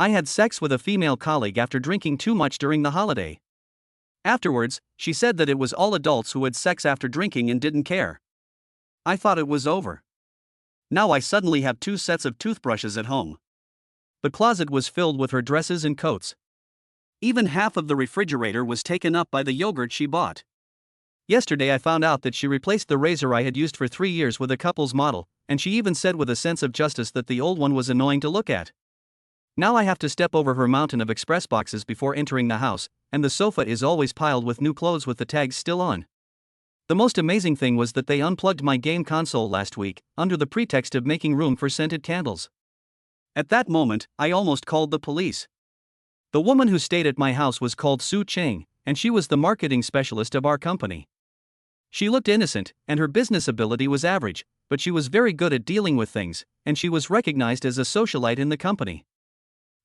I had sex with a female colleague after drinking too much during the holiday. Afterwards, she said that it was all adults who had sex after drinking and didn't care. I thought it was over. Now I suddenly have 2 sets of toothbrushes at home. The closet was filled with her dresses and coats. Even half of the refrigerator was taken up by the yogurt she bought. Yesterday I found out that she replaced the razor I had used for 3 years with a couple's model, and she even said with a sense of justice that the old one was annoying to look at. Now I have to step over her mountain of express boxes before entering the house, and the sofa is always piled with new clothes with the tags still on. The most amazing thing was that they unplugged my game console last week, under the pretext of making room for scented candles. At that moment, I almost called the police. The woman who stayed at my house was called Sue Cheng, and she was the marketing specialist of our company. She looked innocent, and her business ability was average, but she was very good at dealing with things, and she was recognized as a socialite in the company.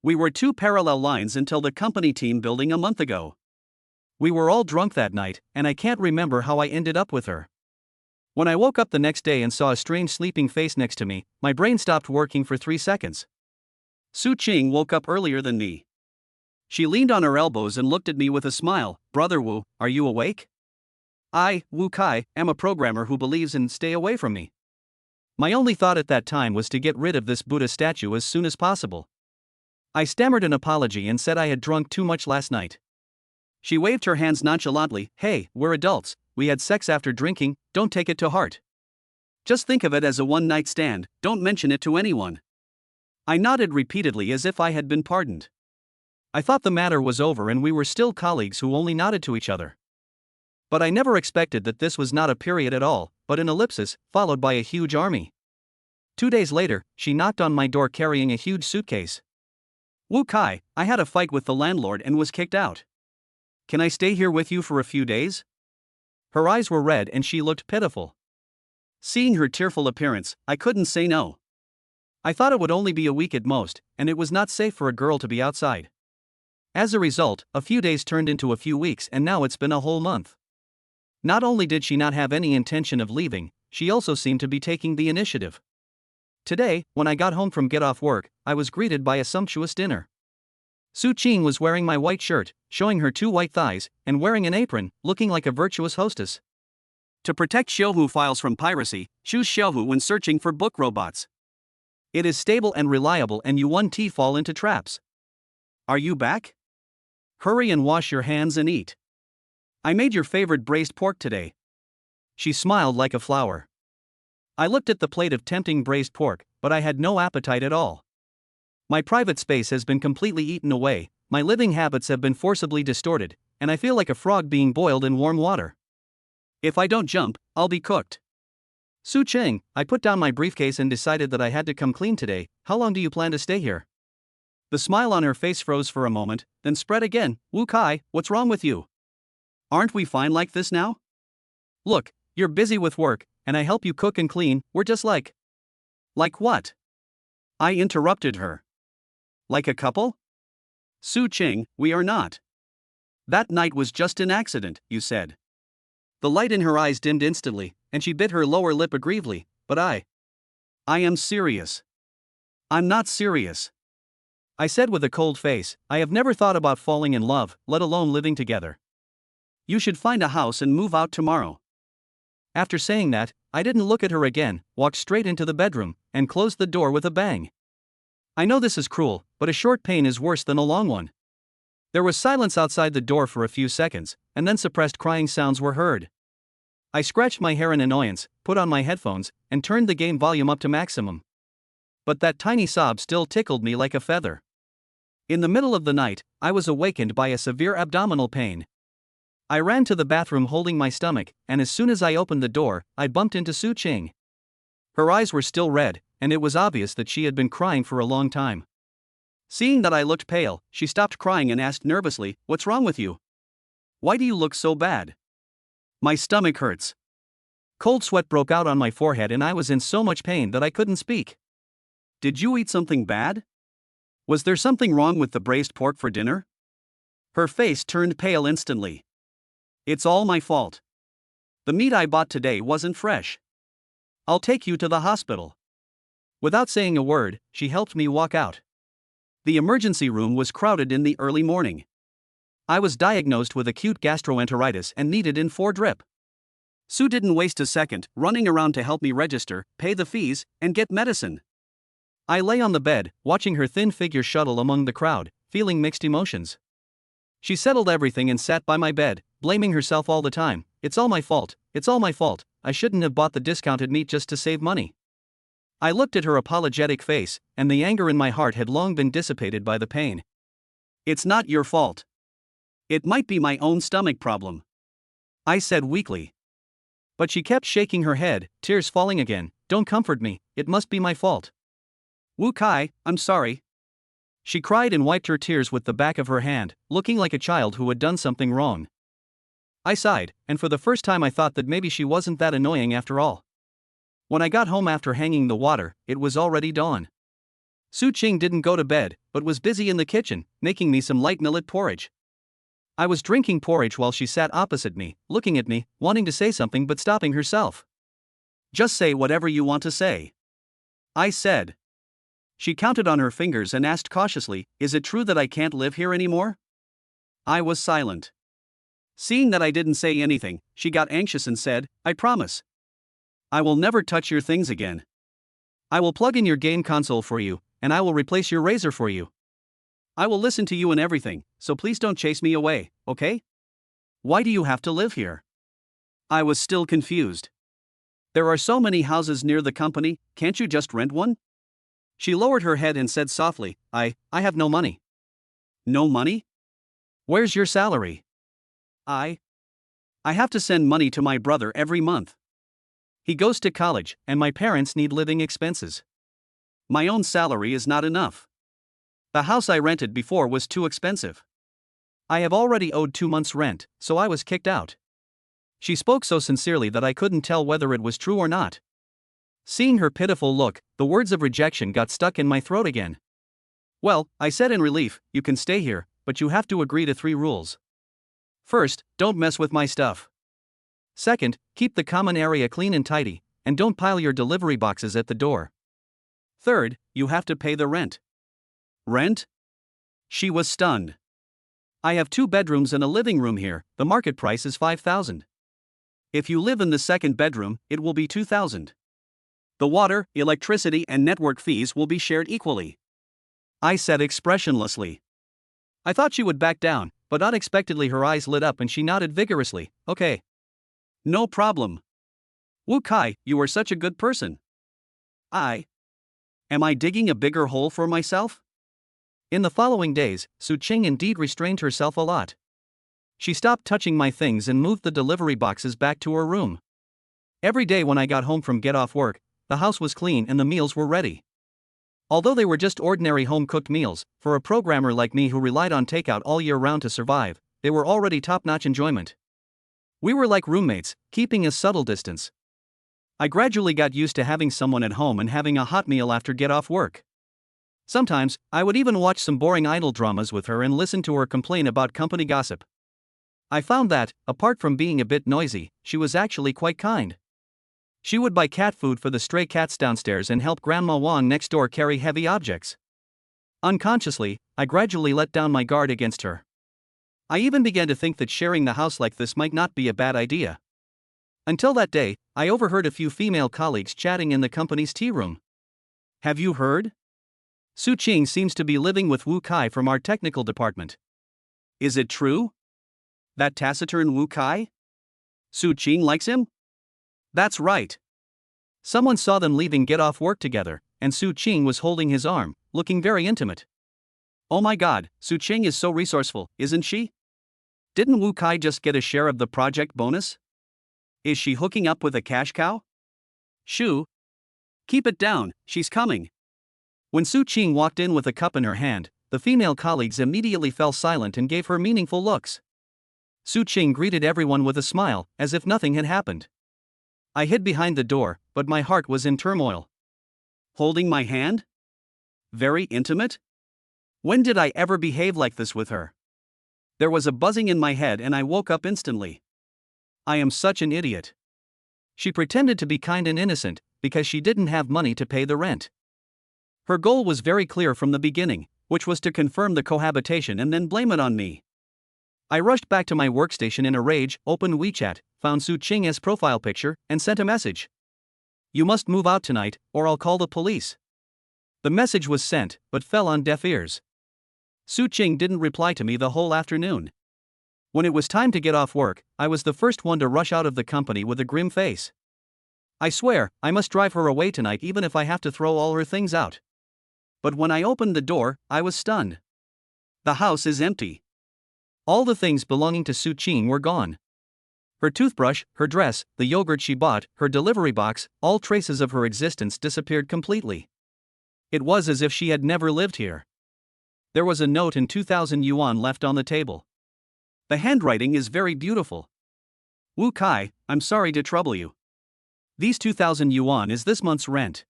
We were 2 parallel lines until the company team building a month ago. We were all drunk that night, and I can't remember how I ended up with her. When I woke up the next day and saw a strange sleeping face next to me, my brain stopped working for 3 seconds. Su Ching woke up earlier than me. She leaned on her elbows and looked at me with a smile. "Brother Wu, are you awake?" I, Wu Kai, am a programmer who believes in stay away from me. My only thought at that time was to get rid of this Buddha statue as soon as possible. I stammered an apology and said I had drunk too much last night. She waved her hands nonchalantly. "Hey, we're adults, we had sex after drinking, don't take it to heart. Just think of it as a one-night stand, don't mention it to anyone." I nodded repeatedly as if I had been pardoned. I thought the matter was over and we were still colleagues who only nodded to each other. But I never expected that this was not a period at all, but an ellipsis, followed by a huge army. 2 days later, she knocked on my door carrying a huge suitcase. "Wu Kai, I had a fight with the landlord and was kicked out. Can I stay here with you for a few days?" Her eyes were red and she looked pitiful. Seeing her tearful appearance, I couldn't say no. I thought it would only be a week at most, and it was not safe for a girl to be outside. As a result, a few days turned into a few weeks and now it's been a whole month. Not only did she not have any intention of leaving, she also seemed to be taking the initiative. Today, when I got home from get off work, I was greeted by a sumptuous dinner. Su Ching was wearing my white shirt, showing her 2 white thighs, and wearing an apron, looking like a virtuous hostess. To protect Xiaohu files from piracy, choose Xiaohu when searching for book robots. It is stable and reliable and you won't fall into traps. Are you back? Hurry and wash your hands and eat. I made your favorite braised pork today. She smiled like a flower. I looked at the plate of tempting braised pork, but I had no appetite at all. My private space has been completely eaten away, my living habits have been forcibly distorted, and I feel like a frog being boiled in warm water. If I don't jump, I'll be cooked. Su Cheng, I put down my briefcase and decided that I had to come clean today. How long do you plan to stay here? The smile on her face froze for a moment, then spread again. "Wu Kai, what's wrong with you? Aren't we fine like this now? Look, you're busy with work, and I help you cook and clean, we're just like..." "Like what?" I interrupted her. "Like a couple? Su Ching, we are not. That night was just an accident, you said." The light in her eyes dimmed instantly, and she bit her lower lip aggrievedly. "But I am serious." "I'm not serious," I said with a cold face. "I have never thought about falling in love, let alone living together. You should find a house and move out tomorrow." After saying that, I didn't look at her again, walked straight into the bedroom, and closed the door with a bang. I know this is cruel, but a short pain is worse than a long one. There was silence outside the door for a few seconds, and then suppressed crying sounds were heard. I scratched my hair in annoyance, put on my headphones, and turned the game volume up to maximum. But that tiny sob still tickled me like a feather. In the middle of the night, I was awakened by a severe abdominal pain. I ran to the bathroom holding my stomach, and as soon as I opened the door, I bumped into Su Ching. Her eyes were still red, and it was obvious that she had been crying for a long time. Seeing that I looked pale, she stopped crying and asked nervously, "What's wrong with you? Why do you look so bad?" "My stomach hurts." Cold sweat broke out on my forehead and I was in so much pain that I couldn't speak. "Did you eat something bad? Was there something wrong with the braised pork for dinner?" Her face turned pale instantly. "It's all my fault. The meat I bought today wasn't fresh. I'll take you to the hospital." Without saying a word, she helped me walk out. The emergency room was crowded in the early morning. I was diagnosed with acute gastroenteritis and needed in 4 drip. Sue didn't waste a second, running around to help me register, pay the fees, and get medicine. I lay on the bed, watching her thin figure shuttle among the crowd, feeling mixed emotions. She settled everything and sat by my bed, blaming herself all the time. It's all my fault, it's all my fault, I shouldn't have bought the discounted meat just to save money. I looked at her apologetic face, and the anger in my heart had long been dissipated by the pain. It's not your fault. It might be my own stomach problem, I said weakly. But she kept shaking her head, tears falling again. Don't comfort me, it must be my fault. Wu Kai, I'm sorry. She cried and wiped her tears with the back of her hand, looking like a child who had done something wrong. I sighed, and for the first time I thought that maybe she wasn't that annoying after all. When I got home after hanging the water, it was already dawn. Su Qing didn't go to bed, but was busy in the kitchen, making me some light millet porridge. I was drinking porridge while she sat opposite me, looking at me, wanting to say something but stopping herself. Just say whatever you want to say, I said. She counted on her fingers and asked cautiously, is it true that I can't live here anymore? I was silent. Seeing that I didn't say anything, she got anxious and said, I promise. I will never touch your things again. I will plug in your game console for you, and I will replace your razor for you. I will listen to you and everything, so please don't chase me away, okay? Why do you have to live here? I was still confused. There are so many houses near the company, can't you just rent one? She lowered her head and said softly, I have no money. No money? Where's your salary? I have to send money to my brother every month. He goes to college, and my parents need living expenses. My own salary is not enough. The house I rented before was too expensive. I have already owed 2 months' rent, so I was kicked out. She spoke so sincerely that I couldn't tell whether it was true or not. Seeing her pitiful look, the words of rejection got stuck in my throat again. Well, I said in relief, you can stay here, but you have to agree to 3 rules. First, don't mess with my stuff. Second, keep the common area clean and tidy, and don't pile your delivery boxes at the door. Third, you have to pay the rent. Rent? She was stunned. I have 2 bedrooms and a living room here, the market price is $5,000. If you live in the 2nd bedroom, it will be $2,000. The water, electricity and network fees will be shared equally, I said expressionlessly. I thought she would back down, but unexpectedly her eyes lit up and she nodded vigorously, okay. No problem. Wu Kai, you are such a good person. Am I digging a bigger hole for myself? In the following days, Su Qing indeed restrained herself a lot. She stopped touching my things and moved the delivery boxes back to her room. Every day when I got home from get off work, the house was clean and the meals were ready. Although they were just ordinary home-cooked meals, for a programmer like me who relied on takeout all year round to survive, they were already top-notch enjoyment. We were like roommates, keeping a subtle distance. I gradually got used to having someone at home and having a hot meal after get off work. Sometimes, I would even watch some boring idol dramas with her and listen to her complain about company gossip. I found that, apart from being a bit noisy, she was actually quite kind. She would buy cat food for the stray cats downstairs and help Grandma Wang next door carry heavy objects. Unconsciously, I gradually let down my guard against her. I even began to think that sharing the house like this might not be a bad idea. Until that day, I overheard a few female colleagues chatting in the company's tea room. Have you heard? Su Qing seems to be living with Wu Kai from our technical department. Is it true? That taciturn Wu Kai? Su Qing likes him? That's right. Someone saw them leaving get off work together, and Su Qing was holding his arm, looking very intimate. Oh my god, Su Qing is so resourceful, isn't she? Didn't Wu Kai just get a share of the project bonus? Is she hooking up with a cash cow? Shoo. Keep it down, she's coming. When Su Qing walked in with a cup in her hand, the female colleagues immediately fell silent and gave her meaningful looks. Su Qing greeted everyone with a smile, as if nothing had happened. I hid behind the door, but my heart was in turmoil. Holding my hand? Very intimate? When did I ever behave like this with her? There was a buzzing in my head and I woke up instantly. I am such an idiot. She pretended to be kind and innocent, because she didn't have money to pay the rent. Her goal was very clear from the beginning, which was to confirm the cohabitation and then blame it on me. I rushed back to my workstation in a rage, opened WeChat, found Su Qing's profile picture, and sent a message. "You must move out tonight, or I'll call the police." The message was sent, but fell on deaf ears. Su Qing didn't reply to me the whole afternoon. When it was time to get off work, I was the first one to rush out of the company with a grim face. I swear, I must drive her away tonight even if I have to throw all her things out. But when I opened the door, I was stunned. The house is empty. All the things belonging to Su Qing were gone. Her toothbrush, her dress, the yogurt she bought, her delivery box, all traces of her existence disappeared completely. It was as if she had never lived here. There was a note in 2,000 yuan left on the table. The handwriting is very beautiful. "Wu Kai, I'm sorry to trouble you. These 2,000 yuan is this month's rent.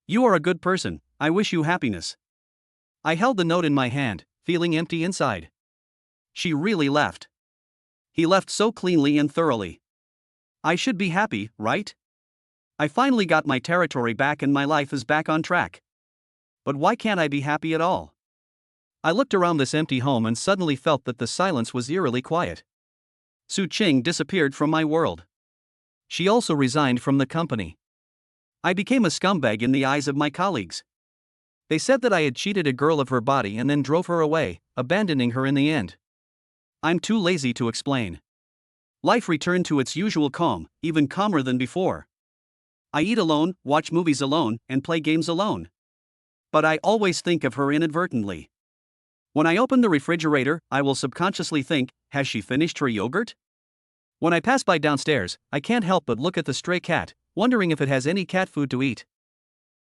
You are a good person, I wish you happiness." I held the note in my hand, feeling empty inside. She really left. He left so cleanly and thoroughly. I should be happy, right? I finally got my territory back and my life is back on track. But why can't I be happy at all? I looked around this empty home and suddenly felt that the silence was eerily quiet. Su Qing disappeared from my world. She also resigned from the company. I became a scumbag in the eyes of my colleagues. They said that I had cheated a girl of her body and then drove her away, abandoning her in the end. I'm too lazy to explain. Life returned to its usual calm, even calmer than before. I eat alone, watch movies alone, and play games alone. But I always think of her inadvertently. When I open the refrigerator, I will subconsciously think, has she finished her yogurt? When I pass by downstairs, I can't help but look at the stray cat, wondering if it has any cat food to eat.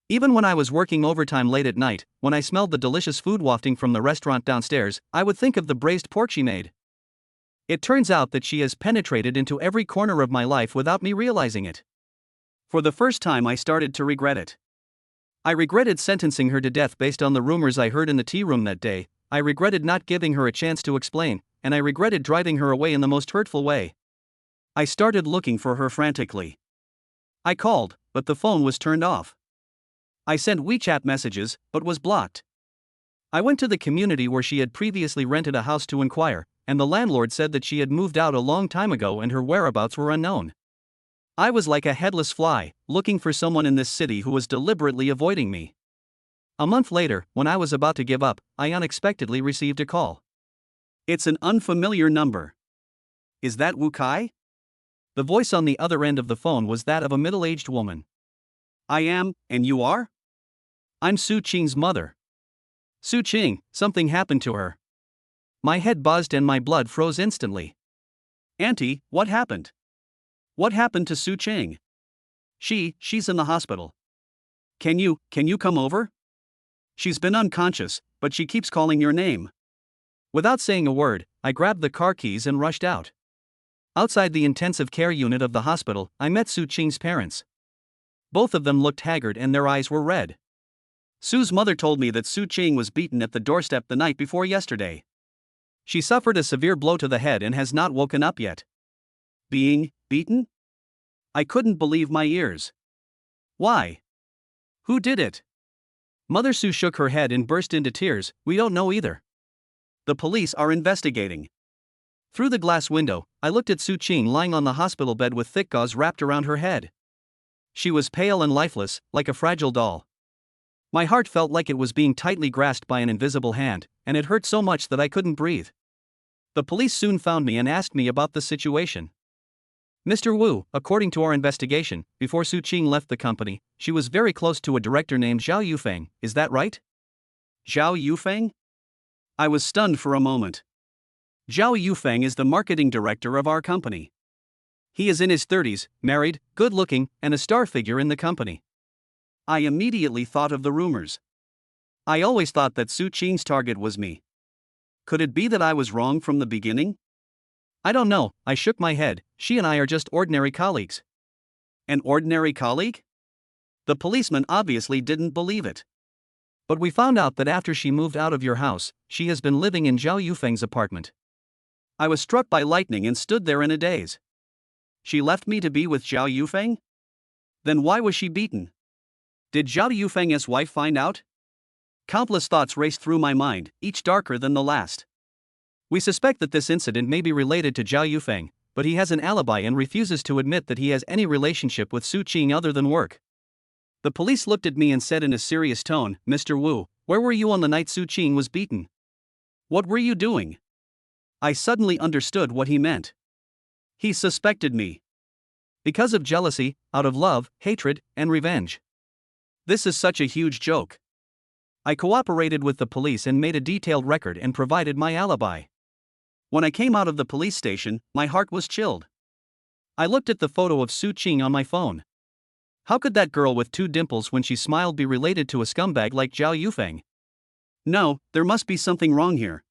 Even when I was working overtime late at night, when I smelled the delicious food wafting from the restaurant downstairs, I would think of the braised pork she made. It turns out that she has penetrated into every corner of my life without me realizing it. For the first time, I started to regret it. I regretted sentencing her to death based on the rumors I heard in the tea room that day. I regretted not giving her a chance to explain, and I regretted driving her away in the most hurtful way. I started looking for her frantically. I called, but the phone was turned off. I sent WeChat messages, but was blocked. I went to the community where she had previously rented a house to inquire, and the landlord said that she had moved out a long time ago and her whereabouts were unknown. I was like a headless fly, looking for someone in this city who was deliberately avoiding me. A month later, when I was about to give up, I unexpectedly received a call. It's an unfamiliar number. Is that Wu Kai? The voice on the other end of the phone was that of a middle-aged woman. I am, and you are? I'm Su Qing's mother. Su Qing, something happened to her. My head buzzed and my blood froze instantly. Auntie, what happened? What happened to Su Qing? She's in the hospital. Can you come over? She's been unconscious, but she keeps calling your name. Without saying a word, I grabbed the car keys and rushed out. Outside the intensive care unit of the hospital, I met Su Qing's parents. Both of them looked haggard and their eyes were red. Su's mother told me that Su Qing was beaten at the doorstep the night before yesterday. She suffered a severe blow to the head and has not woken up yet. Being beaten? I couldn't believe my ears. Why? Who did it? Mother Su shook her head and burst into tears. We don't know either. The police are investigating. Through the glass window, I looked at Su Qing lying on the hospital bed with thick gauze wrapped around her head. She was pale and lifeless, like a fragile doll. My heart felt like it was being tightly grasped by an invisible hand, and it hurt so much that I couldn't breathe. The police soon found me and asked me about the situation. Mr. Wu, according to our investigation, before Su Qing left the company, she was very close to a director named Zhao Yufeng, is that right? Zhao Yufeng? I was stunned for a moment. Zhao Yufeng is the marketing director of our company. He is in his 30s, married, good-looking, and a star figure in the company. I immediately thought of the rumors. I always thought that Su Qing's target was me. Could it be that I was wrong from the beginning? I don't know, I shook my head. She and I are just ordinary colleagues. An ordinary colleague? The policeman obviously didn't believe it. But we found out that after she moved out of your house, she has been living in Zhao Yufeng's apartment. I was struck by lightning and stood there in a daze. She left me to be with Zhao Yufeng? Then why was she beaten? Did Zhao Yufeng's wife find out? Countless thoughts raced through my mind, each darker than the last. We suspect that this incident may be related to Zhao Yufeng, but he has an alibi and refuses to admit that he has any relationship with Su Qing other than work. The police looked at me and said in a serious tone, "Mr. Wu, where were you on the night Su Qing was beaten? What were you doing?" I suddenly understood what he meant. He suspected me. Because of jealousy, out of love, hatred, and revenge. This is such a huge joke. I cooperated with the police and made a detailed record and provided my alibi. When I came out of the police station, my heart was chilled. I looked at the photo of Su Qing on my phone. How could that girl with 2 dimples when she smiled be related to a scumbag like Zhao Yufeng? No, there must be something wrong here.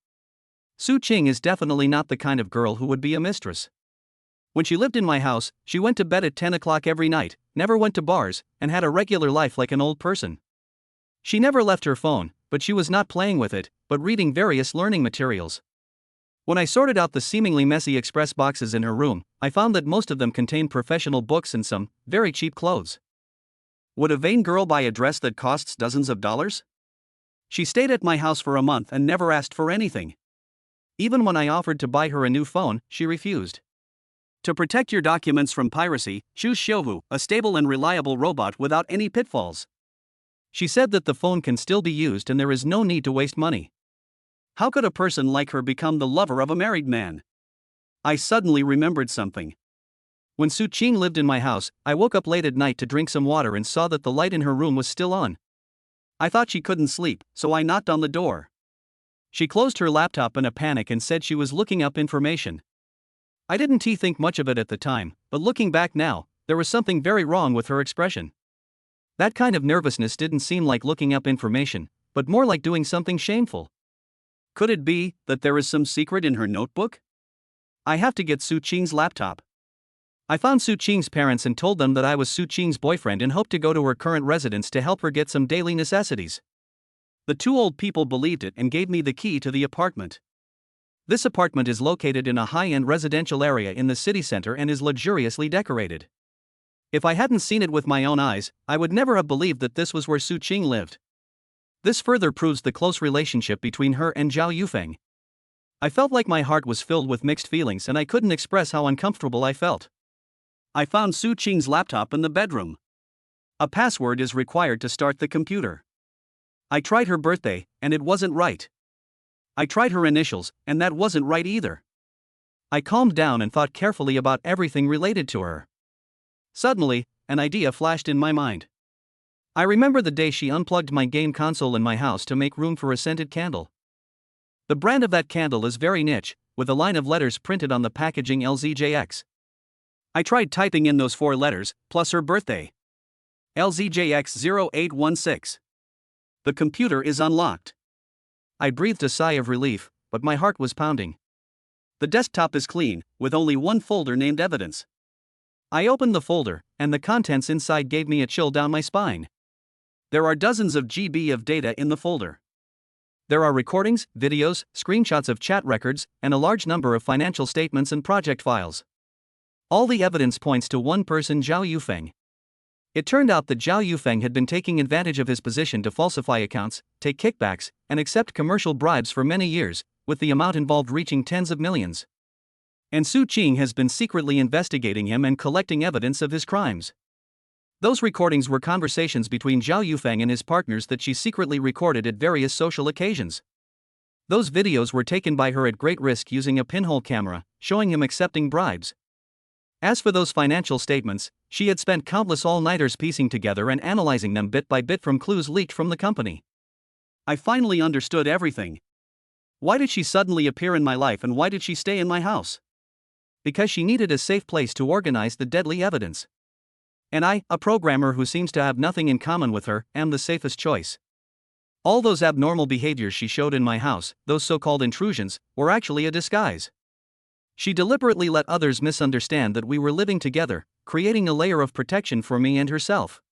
Su Qing is definitely not the kind of girl who would be a mistress. When she lived in my house, she went to bed at 10 o'clock every night, never went to bars, and had a regular life like an old person. She never left her phone, but she was not playing with it, but reading various learning materials. When I sorted out the seemingly messy express boxes in her room, I found that most of them contained professional books and some very cheap clothes. Would a vain girl buy a dress that costs dozens of dollars? She stayed at my house for a month and never asked for anything. Even when I offered to buy her a new phone, she refused. To protect your documents from piracy, choose Shouhu, a stable and reliable robot without any pitfalls. She said that the phone can still be used and there is no need to waste money. How could a person like her become the lover of a married man? I suddenly remembered something. When Su Qing lived in my house, I woke up late at night to drink some water and saw that the light in her room was still on. I thought she couldn't sleep, so I knocked on the door. She closed her laptop in a panic and said she was looking up information. I didn't think much of it at the time, but looking back now, there was something very wrong with her expression. That kind of nervousness didn't seem like looking up information, but more like doing something shameful. Could it be that there is some secret in her notebook? I have to get Su Qing's laptop. I found Su Qing's parents and told them that I was Su Qing's boyfriend and hoped to go to her current residence to help her get some daily necessities. The 2 old people believed it and gave me the key to the apartment. This apartment is located in a high-end residential area in the city center and is luxuriously decorated. If I hadn't seen it with my own eyes, I would never have believed that this was where Su Qing lived. This further proves the close relationship between her and Zhao Yufeng. I felt like my heart was filled with mixed feelings and I couldn't express how uncomfortable I felt. I found Su Qing's laptop in the bedroom. A password is required to start the computer. I tried her birthday, and it wasn't right. I tried her initials, and that wasn't right either. I calmed down and thought carefully about everything related to her. Suddenly, an idea flashed in my mind. I remember the day she unplugged my game console in my house to make room for a scented candle. The brand of that candle is very niche, with a line of letters printed on the packaging LZJX. I tried typing in those 4 letters, plus her birthday. LZJX0816. The computer is unlocked. I breathed a sigh of relief, but my heart was pounding. The desktop is clean, with only 1 folder named Evidence. I opened the folder, and the contents inside gave me a chill down my spine. There are dozens of GB of data in the folder. There are recordings, videos, screenshots of chat records, and a large number of financial statements and project files. All the evidence points to one person, Zhao Yufeng. It turned out that Zhao Yufeng had been taking advantage of his position to falsify accounts, take kickbacks, and accept commercial bribes for many years, with the amount involved reaching tens of millions. And Su Qing has been secretly investigating him and collecting evidence of his crimes. Those recordings were conversations between Zhao Yufeng and his partners that she secretly recorded at various social occasions. Those videos were taken by her at great risk using a pinhole camera, showing him accepting bribes. As for those financial statements, she had spent countless all-nighters piecing together and analyzing them bit by bit from clues leaked from the company. I finally understood everything. Why did she suddenly appear in my life and why did she stay in my house? Because she needed a safe place to organize the deadly evidence. And I, a programmer who seems to have nothing in common with her, am the safest choice. All those abnormal behaviors she showed in my house, those so-called intrusions, were actually a disguise. She deliberately let others misunderstand that we were living together, creating a layer of protection for me and herself.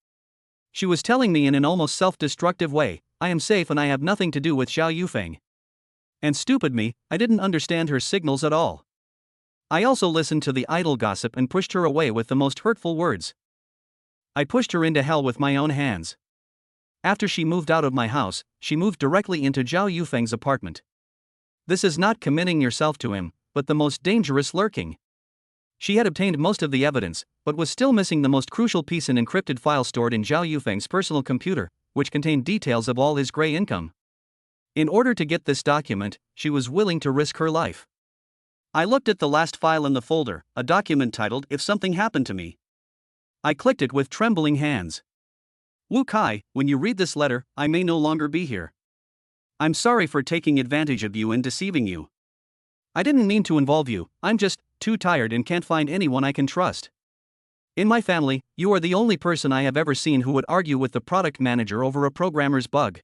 She was telling me in an almost self-destructive way, I am safe and I have nothing to do with Zhao Yufeng. And stupid me, I didn't understand her signals at all. I also listened to the idle gossip and pushed her away with the most hurtful words. I pushed her into hell with my own hands. After she moved out of my house, she moved directly into Zhao Yufeng's apartment. This is not committing yourself to him, but the most dangerous lurking. She had obtained most of the evidence, but was still missing the most crucial piece, an encrypted file stored in Zhao Yufeng's personal computer, which contained details of all his gray income. In order to get this document, she was willing to risk her life. I looked at the last file in the folder, a document titled "If Something Happened to Me." I clicked it with trembling hands. Wu Kai, when you read this letter, I may no longer be here. I'm sorry for taking advantage of you and deceiving you. I didn't mean to involve you, I'm just too tired and can't find anyone I can trust. In my family, you are the only person I have ever seen who would argue with the product manager over a programmer's bug.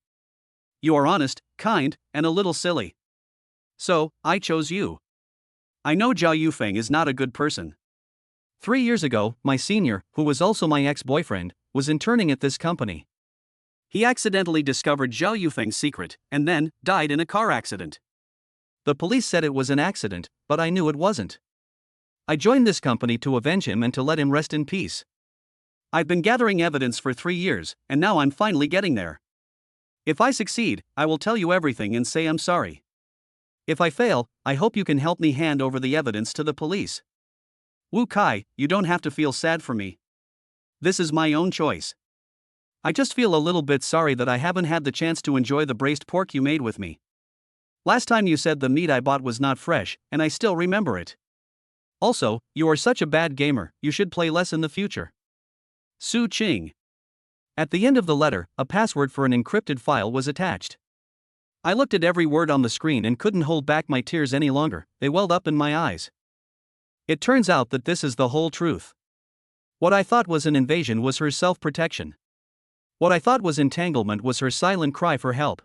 You are honest, kind, and a little silly. So, I chose you. I know Zhao Yufeng is not a good person. 3 years ago, my senior, who was also my ex-boyfriend, was interning at this company. He accidentally discovered Zhao Yufeng's secret, and then died in a car accident. The police said it was an accident, but I knew it wasn't. I joined this company to avenge him and to let him rest in peace. I've been gathering evidence for 3 years, and now I'm finally getting there. If I succeed, I will tell you everything and say I'm sorry. If I fail, I hope you can help me hand over the evidence to the police. Wu Kai, you don't have to feel sad for me. This is my own choice. I just feel a little bit sorry that I haven't had the chance to enjoy the braised pork you made with me. Last time you said the meat I bought was not fresh, and I still remember it. Also, you are such a bad gamer, you should play less in the future. Su Qing. At the end of the letter, a password for an encrypted file was attached. I looked at every word on the screen and couldn't hold back my tears any longer, they welled up in my eyes. It turns out that this is the whole truth. What I thought was an invasion was her self-protection. What I thought was entanglement was her silent cry for help.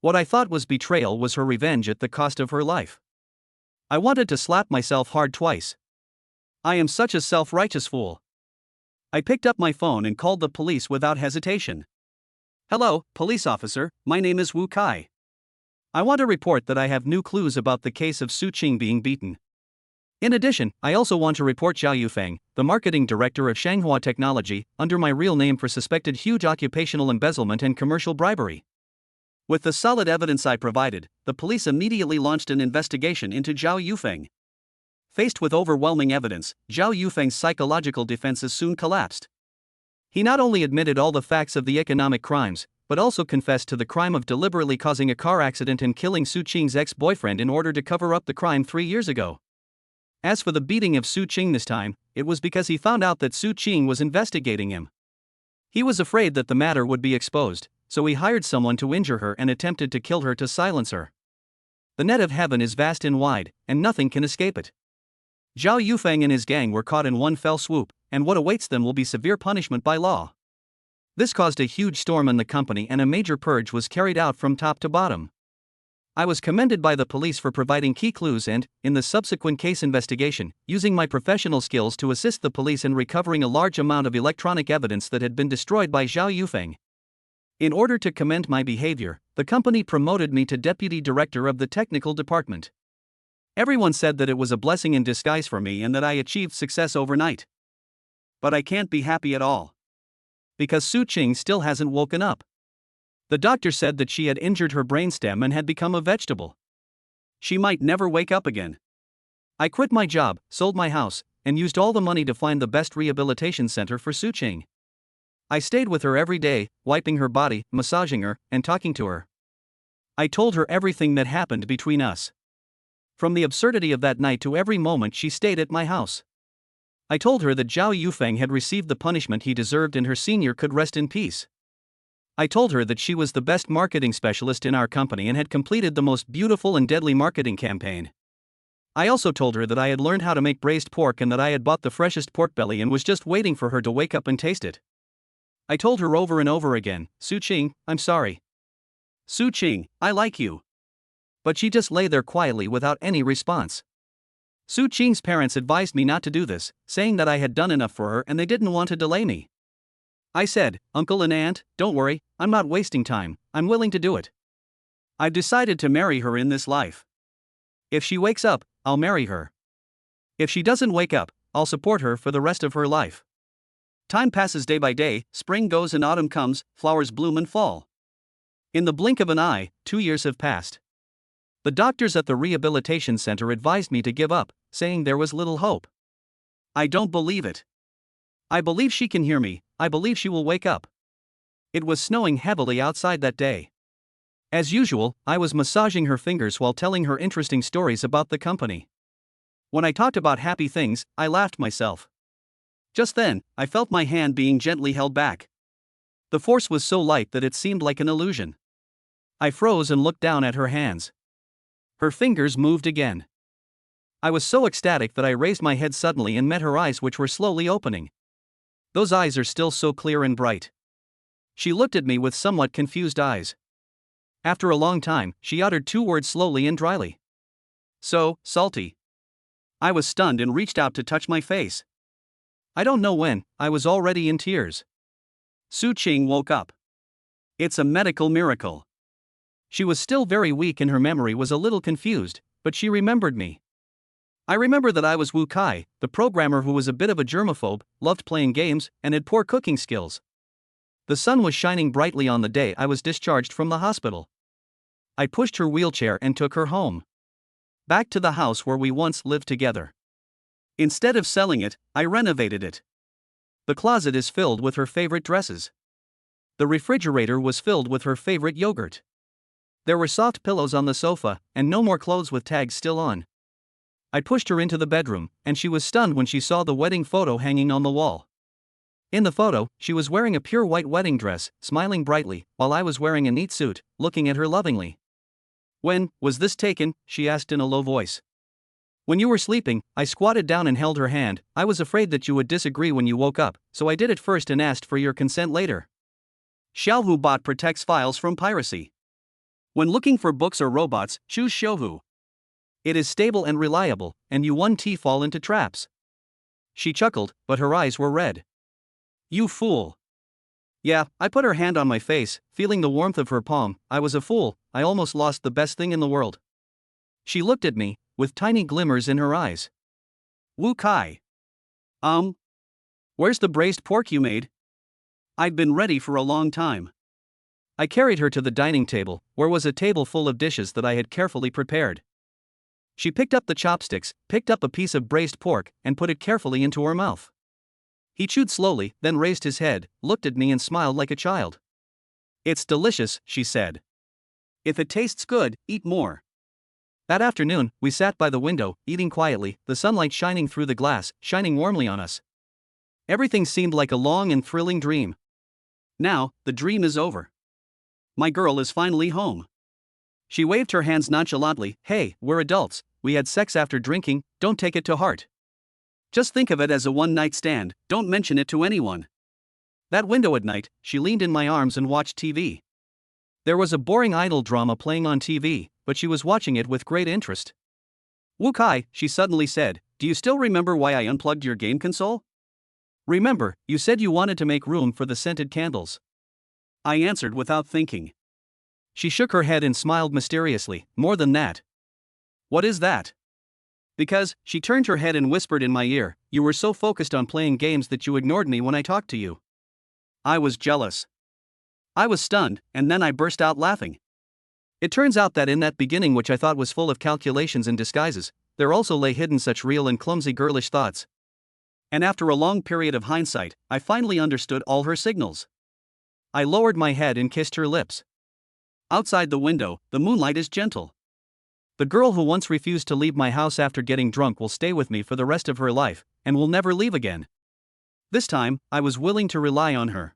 What I thought was betrayal was her revenge at the cost of her life. I wanted to slap myself hard twice. I am such a self-righteous fool. I picked up my phone and called the police without hesitation. Hello, police officer, my name is Wu Kai. I want to report that I have new clues about the case of Su Qing being beaten. In addition, I also want to report Zhao Yufeng, the marketing director of Shanghua Technology, under my real name for suspected huge occupational embezzlement and commercial bribery. With the solid evidence I provided, the police immediately launched an investigation into Zhao Yufeng. Faced with overwhelming evidence, Zhao Yufeng's psychological defenses soon collapsed. He not only admitted all the facts of the economic crimes, but also confessed to the crime of deliberately causing a car accident and killing Su Qing's ex-boyfriend in order to cover up the crime 3 years ago. As for the beating of Su Qing this time, it was because he found out that Su Qing was investigating him. He was afraid that the matter would be exposed, so he hired someone to injure her and attempted to kill her to silence her. The net of heaven is vast and wide, and nothing can escape it. Zhao Yufeng and his gang were caught in one fell swoop, and what awaits them will be severe punishment by law. This caused a huge storm in the company and a major purge was carried out from top to bottom. I was commended by the police for providing key clues and, in the subsequent case investigation, using my professional skills to assist the police in recovering a large amount of electronic evidence that had been destroyed by Zhao Yufeng. In order to commend my behavior, the company promoted me to deputy director of the technical department. Everyone said that it was a blessing in disguise for me and that I achieved success overnight. But I can't be happy at all. Because Su Qing still hasn't woken up. The doctor said that she had injured her brainstem and had become a vegetable. She might never wake up again. I quit my job, sold my house, and used all the money to find the best rehabilitation center for Su Qing. I stayed with her every day, wiping her body, massaging her, and talking to her. I told her everything that happened between us. From the absurdity of that night to every moment she stayed at my house. I told her that Zhao Yufeng had received the punishment he deserved and her senior could rest in peace. I told her that she was the best marketing specialist in our company and had completed the most beautiful and deadly marketing campaign. I also told her that I had learned how to make braised pork and that I had bought the freshest pork belly and was just waiting for her to wake up and taste it. I told her over and over again, Su Qing, I'm sorry. Su Qing, I like you. But she just lay there quietly without any response. Su Qing's parents advised me not to do this, saying that I had done enough for her and they didn't want to delay me. I said, Uncle and Aunt, don't worry, I'm not wasting time, I'm willing to do it. I've decided to marry her in this life. If she wakes up, I'll marry her. If she doesn't wake up, I'll support her for the rest of her life. Time passes day by day, spring goes and autumn comes, flowers bloom and fall. In the blink of an eye, 2 years have passed. The doctors at the rehabilitation center advised me to give up, saying there was little hope. I don't believe it. I believe she can hear me, I believe she will wake up. It was snowing heavily outside that day. As usual, I was massaging her fingers while telling her interesting stories about the company. When I talked about happy things, I laughed myself. Just then, I felt my hand being gently held back. The force was so light that it seemed like an illusion. I froze and looked down at her hands. Her fingers moved again. I was so ecstatic that I raised my head suddenly and met her eyes, which were slowly opening. Those eyes are still so clear and bright. She looked at me with somewhat confused eyes. After a long time, she uttered 2 words slowly and dryly. So, salty. I was stunned and reached out to touch my face. I don't know when, I was already in tears. Su Ching woke up. It's a medical miracle. She was still very weak and her memory was a little confused, but she remembered me. I remember that I was Wu Kai, the programmer who was a bit of a germaphobe, loved playing games, and had poor cooking skills. The sun was shining brightly on the day I was discharged from the hospital. I pushed her wheelchair and took her home. Back to the house where we once lived together. Instead of selling it, I renovated it. The closet is filled with her favorite dresses. The refrigerator was filled with her favorite yogurt. There were soft pillows on the sofa, and no more clothes with tags still on. I pushed her into the bedroom, and she was stunned when she saw the wedding photo hanging on the wall. In the photo, she was wearing a pure white wedding dress, smiling brightly, while I was wearing a neat suit, looking at her lovingly. When was this taken? She asked in a low voice. When you were sleeping, I squatted down and held her hand. I was afraid that you would disagree when you woke up, so I did it first and asked for your consent later. Xiaohu Bot protects files from piracy. When looking for books or robots, choose Xiaohu. It is stable and reliable, and you won't fall into traps. She chuckled, but her eyes were red. You fool. Yeah, I put her hand on my face, feeling the warmth of her palm. I was a fool, I almost lost the best thing in the world. She looked at me, with tiny glimmers in her eyes. Wu Kai. Where's the braised pork you made? I'd been ready for a long time. I carried her to the dining table, where was a table full of dishes that I had carefully prepared. She picked up the chopsticks, picked up a piece of braised pork, and put it carefully into her mouth. He chewed slowly, then raised his head, looked at me and smiled like a child. It's delicious, she said. If it tastes good, eat more. That afternoon, we sat by the window, eating quietly, the sunlight shining through the glass, shining warmly on us. Everything seemed like a long and thrilling dream. Now, the dream is over. My girl is finally home. She waved her hands nonchalantly. Hey, we're adults, we had sex after drinking, don't take it to heart. Just think of it as a one-night stand, don't mention it to anyone. That window at night, she leaned in my arms and watched TV. There was a boring idol drama playing on TV, but she was watching it with great interest. Wu Kai, she suddenly said, do you still remember why I unplugged your game console? Remember, you said you wanted to make room for the scented candles. I answered without thinking. She shook her head and smiled mysteriously. More than that. What is that? Because, she turned her head and whispered in my ear, you were so focused on playing games that you ignored me when I talked to you. I was jealous. I was stunned, and then I burst out laughing. It turns out that in that beginning, which I thought was full of calculations and disguises, there also lay hidden such real and clumsy girlish thoughts. And after a long period of hindsight, I finally understood all her signals. I lowered my head and kissed her lips. Outside the window, the moonlight is gentle. The girl who once refused to leave my house after getting drunk will stay with me for the rest of her life, and will never leave again. This time, I was willing to rely on her.